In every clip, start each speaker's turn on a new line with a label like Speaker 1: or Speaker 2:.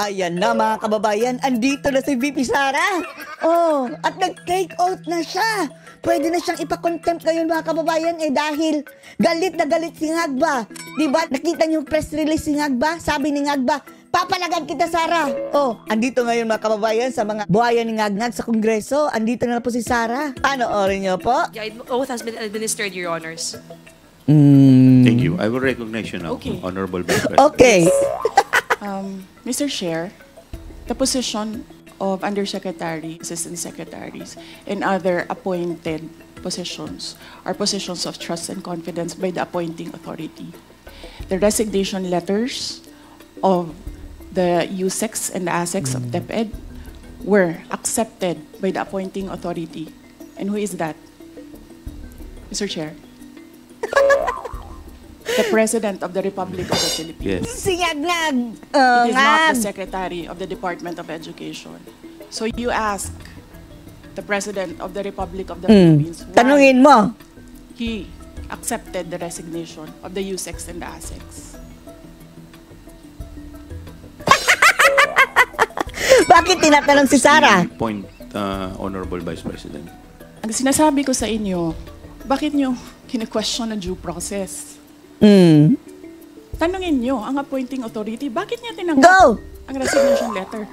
Speaker 1: Ayan na mga kababayan, andito na si VP Sara. Oh, at nag-take out na siya. Pwede na siyang ipa-contempt ngayon mga kababayan dahil galit na galit si Ngagba. Diba? Nakita niyo yung press release si Ngagba? Sabi ni Ngagba, papalagan kita Sara. Oh, andito ngayon mga kababayan sa mga buhayan ni Ngagngag sa Kongreso. Andito na po si Sara. Panoorin niyo po.
Speaker 2: Yeah, oath has been administered, Your Honors.
Speaker 3: Thank you. I will recognize you now,
Speaker 4: Okay.
Speaker 3: Honorable Vice President.
Speaker 1: Okay.
Speaker 4: Mr. Chair, the position of Undersecretary, Assistant Secretaries, and other appointed positions are positions of trust and confidence by the appointing authority. The resignation letters of the USEX and the ASEX of DepEd were accepted by the appointing authority. And who is that? Mr. Chair? The President of the Republic of the Philippines.
Speaker 3: Yes.
Speaker 1: Si Ngagngag.
Speaker 4: It is not the
Speaker 1: Ngag.
Speaker 4: Secretary of the Department of Education. So you ask the President of the Republic of the Philippines why
Speaker 1: Tanungin mo.
Speaker 4: he accepted the resignation of the USEX and the ASEX.
Speaker 1: Bakit tinatanong si Sara?
Speaker 3: Point, Honorable Vice President.
Speaker 4: Ang sinasabi ko sa inyo, bakit nyo kine-question ang due process? Tanungin nyo ang appointing authority, bakit niya tinanggap
Speaker 1: Go!
Speaker 4: ang resignation letter?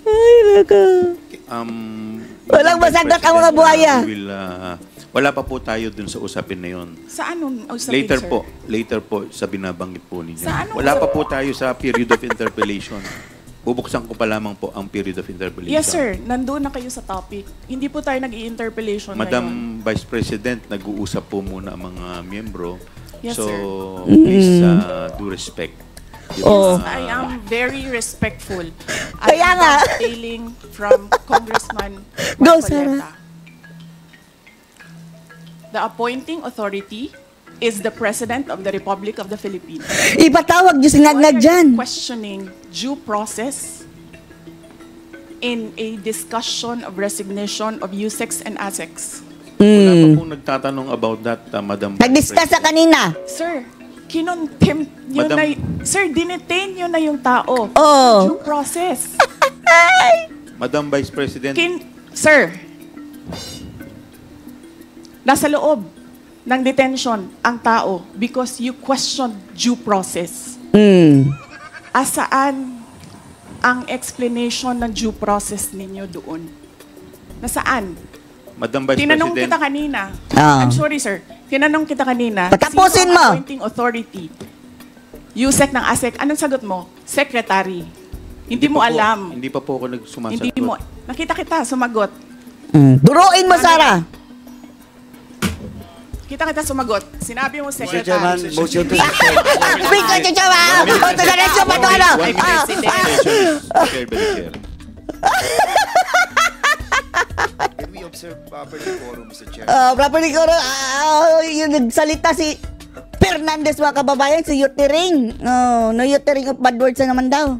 Speaker 1: Ay, naka. Walang
Speaker 3: Vice
Speaker 1: masagot ang
Speaker 3: President,
Speaker 1: mga buhaya.
Speaker 3: Wala pa po tayo dun sa usapin na yun.
Speaker 4: Sa anong usapin,
Speaker 3: Later
Speaker 4: sir?
Speaker 3: po, later po sa binabanggit po ninyo.
Speaker 4: Sa anong
Speaker 3: Wala pa po tayo sa period of interpellation. Bubuksan ko pa lamang po ang period of interpellation.
Speaker 4: Yes, sir. Nandun na kayo sa topic. Hindi po tayo nag-i-interpellation
Speaker 3: Madam
Speaker 4: ngayon.
Speaker 3: Vice President, nag-uusap po muna ang mga miyembro.
Speaker 4: Yes,
Speaker 3: so,
Speaker 4: sir.
Speaker 3: please do respect.
Speaker 1: Oh.
Speaker 4: I am very respectful.
Speaker 1: Kaya nga.
Speaker 4: Tailing from Congressman
Speaker 1: Go,
Speaker 4: Marcoleta. The appointing authority is the President of the Republic of the Philippines.
Speaker 1: Ipatawag niyo si Ngagngag
Speaker 4: Why are
Speaker 1: dyan.
Speaker 4: you questioning due process in a discussion of resignation of USEX and ASEX?
Speaker 3: Wala pa pong nagtatanong about that, Madam Vice
Speaker 1: Nag-discuss sa
Speaker 3: President.
Speaker 1: kanina.
Speaker 4: Sir, kinontempt nyo
Speaker 3: Madam-
Speaker 4: na, sir, dinetain nyo na yung tao.
Speaker 1: Oh.
Speaker 4: Due process.
Speaker 3: Madam Vice President,
Speaker 4: Sir, nasa loob ng detention ang tao because you questioned due process. Asaan ang explanation ng due process ninyo doon? Nasaan?
Speaker 3: Madam Vice
Speaker 4: Tinanong
Speaker 3: President,
Speaker 4: kita kanina.
Speaker 1: Ah.
Speaker 4: I'm sorry, sir. Tinanong kita kanina.
Speaker 1: Patapusin
Speaker 4: sino ang
Speaker 1: mo.
Speaker 4: appointing authority? USEC ng ASEC. Anong sagot mo? Secretary. Hindi mo
Speaker 3: pa po-
Speaker 4: alam.
Speaker 3: Hindi pa po ako nagsumasagot.
Speaker 4: Hindi mo. Nakita kita, sumagot.
Speaker 1: Duruin mo, Sara.
Speaker 4: Kita sumagot. Sinabi mo,
Speaker 5: Mr.
Speaker 4: Secretary.
Speaker 5: Chairman, motion to suspend.
Speaker 1: Speak ka, Chachawa! O, tugaresyo pa to, ano?
Speaker 4: Ay, President.
Speaker 3: Chair by the chair.
Speaker 5: Can we observe properly quorum, Mr. Chair?
Speaker 1: Properly ko, yung nagsalita si Fernandez, mga kababayan, si Yutering. Oh, no Yutering of bad words na naman daw.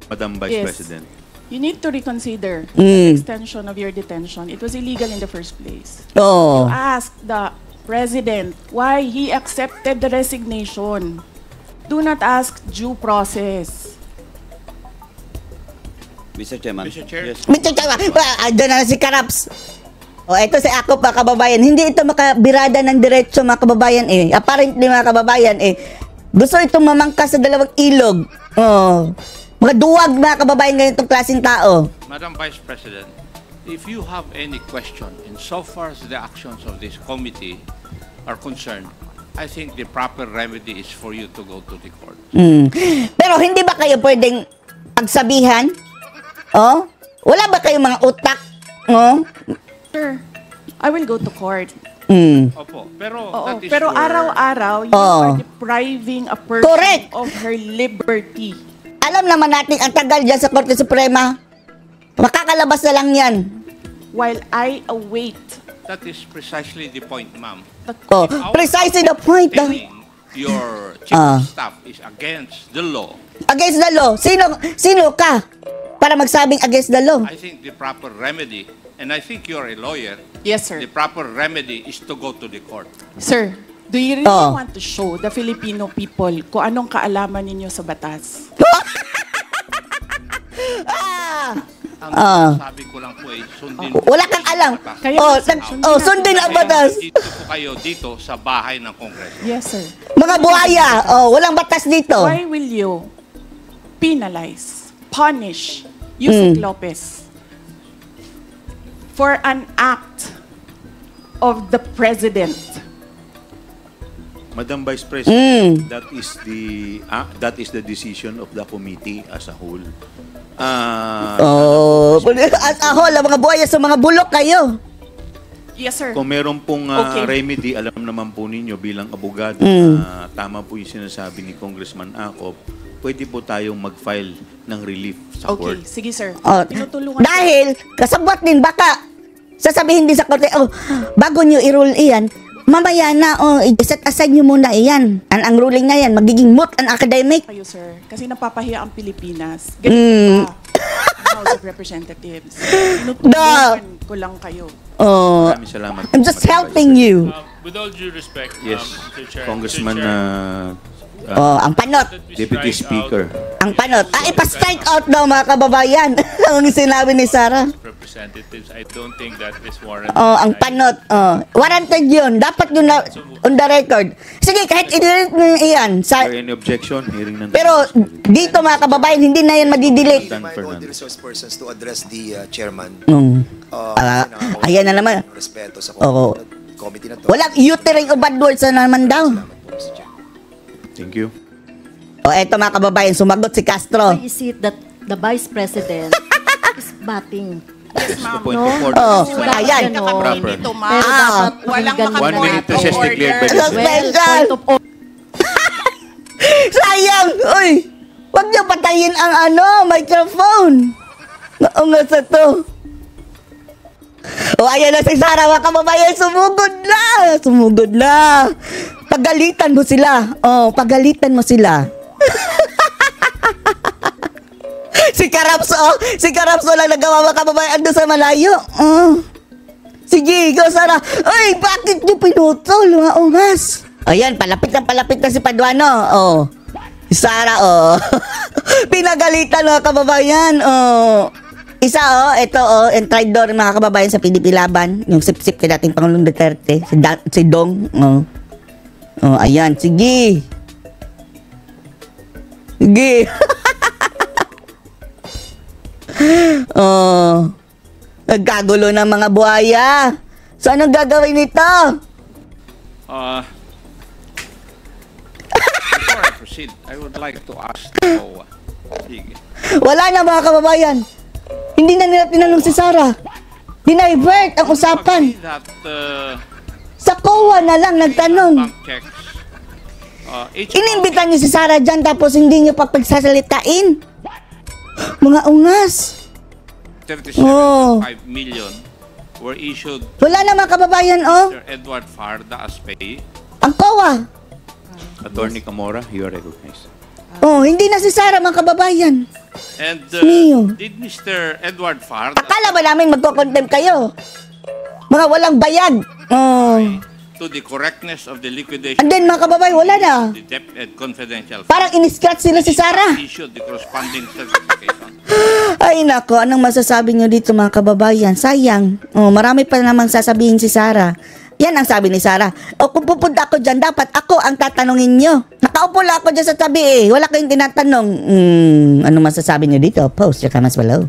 Speaker 3: Madam Vice
Speaker 4: Yes.
Speaker 3: President.
Speaker 4: You need to reconsider the extension of your detention. It was illegal in the first place.
Speaker 1: Oh.
Speaker 4: Ask the President why he accepted the resignation. Do not ask due process.
Speaker 5: Mr. Chairman.
Speaker 3: Mr. Chair.
Speaker 5: Yes.
Speaker 1: Mr. Chawa, doon na si Karaps. O, ito si Akop, mga kababayan. Hindi ito makabirada ng diretsyo, mga kababayan Apparently, mga kababayan gusto itong mamangkas sa dalawang ilog. Oh. Mga duwag, mga kababayan, ganitong klaseng tao.
Speaker 6: Madam Vice President, if you have any question insofar as the actions of this committee are concerned, I think the proper remedy is for you to go to the court.
Speaker 1: Pero hindi ba kayo pwedeng pagsabihan? Oh? Wala ba kayong mga utak? Oh?
Speaker 4: Sir, I will go to court.
Speaker 6: Opo, pero
Speaker 4: Oo,
Speaker 6: that is
Speaker 4: pero
Speaker 6: your-
Speaker 4: araw-araw, you
Speaker 1: Oo.
Speaker 4: are depriving a person
Speaker 1: Correct.
Speaker 4: of her liberty.
Speaker 1: Alam naman natin ang tagal dyan sa Korte Suprema. Makakalabas na lang yan.
Speaker 4: While I await
Speaker 6: That is precisely the point, ma'am.
Speaker 4: the
Speaker 1: Oh, precisely the point.
Speaker 6: Telling your chief
Speaker 1: Ah.
Speaker 6: of staff is against the law.
Speaker 1: Against the law. Sino ka para magsabing against the law?
Speaker 6: I think the proper remedy, and I think you're a lawyer,
Speaker 4: Yes, sir.
Speaker 6: the proper remedy is to go to the court.
Speaker 4: Sir, Do you really
Speaker 1: Oh.
Speaker 4: want to show the Filipino people kung anong kaalaman ninyo sa batas?
Speaker 1: Ah.
Speaker 6: Ang sabi ko lang po ay sundin mo
Speaker 1: Wala kang alam.
Speaker 4: Kayo,
Speaker 1: Sundin ang batas.
Speaker 6: Dito po kayo dito sa bahay ng Kongreso.
Speaker 4: Yes, sir.
Speaker 1: Mga buhaya, walang batas dito.
Speaker 4: Why will you penalize, punish Yusek Lopez for an act of the president?
Speaker 3: Madam Vice President, that is the decision of the committee as a whole.
Speaker 1: As a whole, ang mga buhaya sa mga bulok kayo.
Speaker 4: Yes, sir.
Speaker 3: Kung meron pong
Speaker 4: Okay.
Speaker 3: remedy, alam naman po ninyo bilang abogado, tama po yung sinasabi ni Congressman Acop, pwede po tayong mag-file ng relief sa court.
Speaker 4: Okay, sige, sir.
Speaker 1: Oh,
Speaker 4: Tinutulungan
Speaker 1: dahil, kasabot din, baka sasabihin din sa korte, bago nyo i-rule iyan, mamaya na, i-set aside nyo muna iyan. Ang ruling na yan, magiging moot ang academic.
Speaker 4: kayo, sir. Kasi napapahiya ang Pilipinas. Ganito pa ang House of Representatives. Tinutulungan ko lang kayo.
Speaker 3: Maraming salamat.
Speaker 1: I'm just
Speaker 3: Madam Vice
Speaker 1: helping you.
Speaker 7: With all due respect,
Speaker 3: Yes,
Speaker 7: Mr. Chair,
Speaker 3: Congressman
Speaker 1: Ang panot.
Speaker 7: that we
Speaker 3: Deputy
Speaker 7: strike
Speaker 3: Speaker.
Speaker 1: Ang panot. Ipa-strike out daw mga kababayan. Ang sinabi ni Sarah.
Speaker 7: representatives. I don't think that is warranted.
Speaker 1: Ang panot. Warranted yun. Dapat yun na on the record. Sige, kahit i-delete mo iyan.
Speaker 3: Is there any objection? Hearing none.
Speaker 1: Pero dito mga kababayan, hindi na yan madidelete.
Speaker 3: Dan
Speaker 5: Remind all the
Speaker 3: Fernandez.
Speaker 5: resource persons to address the chairman.
Speaker 1: Ayan na naman.
Speaker 5: Respeto sa
Speaker 1: Oo.
Speaker 5: committee na to.
Speaker 1: Walang uterine o bad words na naman daw.
Speaker 5: Salamat po, Mr. Chair.
Speaker 3: Thank you.
Speaker 1: Eto mga kababayan, sumagot si Castro.
Speaker 8: Why is it that the Vice President is batting?
Speaker 4: Yes,
Speaker 3: The
Speaker 4: ma'am.
Speaker 3: point of order.
Speaker 1: Oh,
Speaker 3: Mr.
Speaker 8: Wala
Speaker 1: ayan.
Speaker 8: ganon.
Speaker 3: Proper.
Speaker 4: Dito, ma'am.
Speaker 8: Pero dapat
Speaker 4: Walang
Speaker 8: pakinggan
Speaker 3: 1 minute
Speaker 4: point of
Speaker 3: recess declared by
Speaker 4: order.
Speaker 3: the
Speaker 8: Well,
Speaker 1: Special.
Speaker 8: point of order.
Speaker 1: Sayang! Uy! Huwag niyo patayin ang microphone. Naunga sa to. Ayan na si Sarah, mga kababayan, sumugod na! Sumugod na! Pagalitan mo sila. Pagalitan mo sila. Si Karapso lang nagawa, mga kababayan, doon sa malayo. Sige, go Sarah. Ay, bakit niyo pinutol, mga ungas? Ayan, palapit na si Paduano. Si Sarah, Pinagalitan, mga kababayan. Isa, ito, entrador, mga kababayan, sa PDP Laban. Yung sip-sip kay dating Pangulong Duterte. Si Dong. Ayan, sige. Sige. Nagkagulo ng mga buhaya. So, anong gagawin nito?
Speaker 6: Before I proceed, I would like to ask the COA. Sige.
Speaker 1: Wala na, mga kababayan. Hindi na nila tinanong si Sarah. Dinivert ang usapan.
Speaker 6: Agree that
Speaker 1: Sa COA na lang nagtanong.
Speaker 6: bank checks, each
Speaker 1: Inimbitan niyo si Sarah dyan tapos hindi niyo pa pagsasalitain. Mga ungas.
Speaker 6: 37.5 million were issued
Speaker 1: Wala na, mga kababayan,
Speaker 6: to Mr. Edward Farda as pay.
Speaker 1: Ang COA.
Speaker 3: Attorney Camora, you are recognized.
Speaker 1: Hindi na si Sarah, mga kababayan.
Speaker 6: And
Speaker 1: Mio.
Speaker 6: did Mr. Edward Farda
Speaker 1: Akala ba namin magko-condemn kayo? Mga walang bayad.
Speaker 6: to the correctness of the liquidation
Speaker 1: And then, mga kababayan, wala na.
Speaker 6: of the debt and confidential
Speaker 1: Parang in-scratch sila si Sarah.
Speaker 6: issued the corresponding certification.
Speaker 1: Ay nako, anong masasabi niyo dito, mga kababayan? Sayang. Marami pa namang sasabihin si Sarah. Yan ang sabi ni Sarah. Kung pupunta ako dyan, dapat ako ang tatanungin niyo. Nakaupo lang ako dyan sa tabi Wala kayong tinatanong. Anong masasabi niyo dito? Post your comments below.